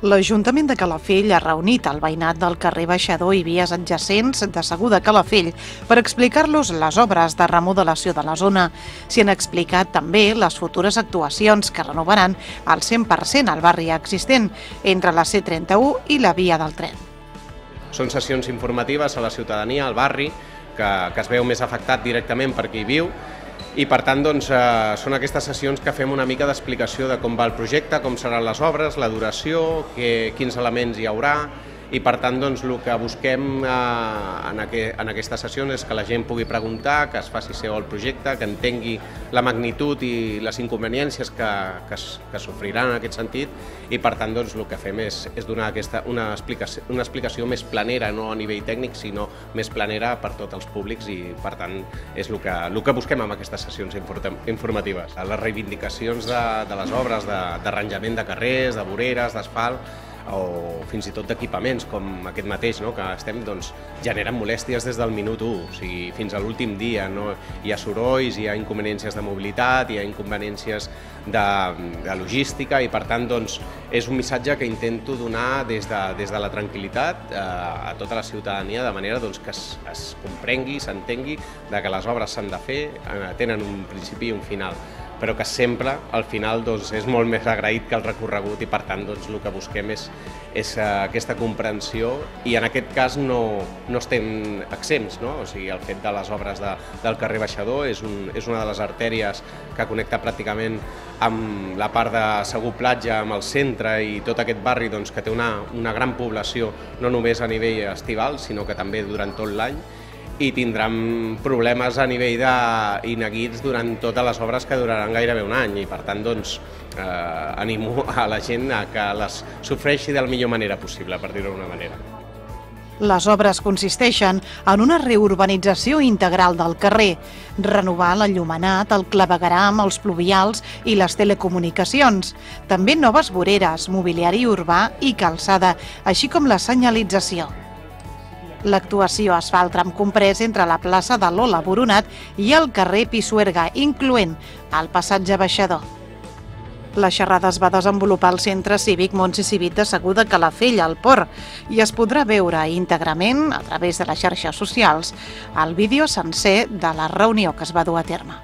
L'Ajuntament de Calafell ha reunit el veïnat del carrer Baixador i vies adjacents de Segur de Calafell per explicar-los les obres de remodelació de la zona. S'hi han explicat també les futures actuacions que renovaran al 100% el barri existent entre la C31 i la via del tren. Són sessions informatives a la ciutadania, al barri, que es veu més afectat directament per qui hi viu, i per tant són aquestes sessions que fem una mica d'explicació de com va el projecte, com seran les obres, la duració, quins elements hi haurà, i per tant el que busquem en aquestes sessions és que la gent pugui preguntar, que es faci seu el projecte, que entengui la magnitud i les inconveniències que sofriran en aquest sentit, i per tant el que fem és donar una explicació més planera, no a nivell tècnic, sinó més planera per tots els públics, i per tant és el que busquem amb aquestes sessions informatives. Les reivindicacions de les obres d'arranjament de carrers, de voreres, d'asfalt, o fins i tot d'equipaments com aquest mateix, que estem generen molèsties des del minut 1, o sigui, fins a l'últim dia. Hi ha sorolls, hi ha inconveniències de mobilitat, hi ha inconveniències de logística, i per tant és un missatge que intento donar des de la tranquil·litat a tota la ciutadania, de manera que es comprengui, s'entengui que les obres s'han de fer, tenen un principi i un final, però que sempre, al final, és molt més agraït que el recorregut, i per tant el que busquem és aquesta comprensió, i en aquest cas no estem exempts, o sigui, el fet de les obres del carrer Baixador és una de les artèries que connecta pràcticament amb la part de Segur Platja, amb el centre i tot aquest barri que té una gran població, no només a nivell estival, sinó que també durant tot l'any, i tindran problemes a nivell ineguits durant totes les obres, que duraran gairebé un any, i per tant animo a la gent a que les sofreixi de la millor manera possible, per dir-ho d'una manera. Les obres consisteixen en una reurbanització integral del carrer, renovar l'enllumenat, el clavegueram, els pluvials i les telecomunicacions, també noves voreres, mobiliari urbà i calçada, així com la senyalització. L'actuació es fa al tram comprès entre la plaça de Lola Boronat i el carrer Pisuerga, incloent el passatge Baixador. La xerrada es va desenvolupar al Centre Cívic Montse Civit de Segur de Calafell, al Port, i es podrà veure íntegrament, a través de les xarxes socials, el vídeo sencer de la reunió que es va dur a terme.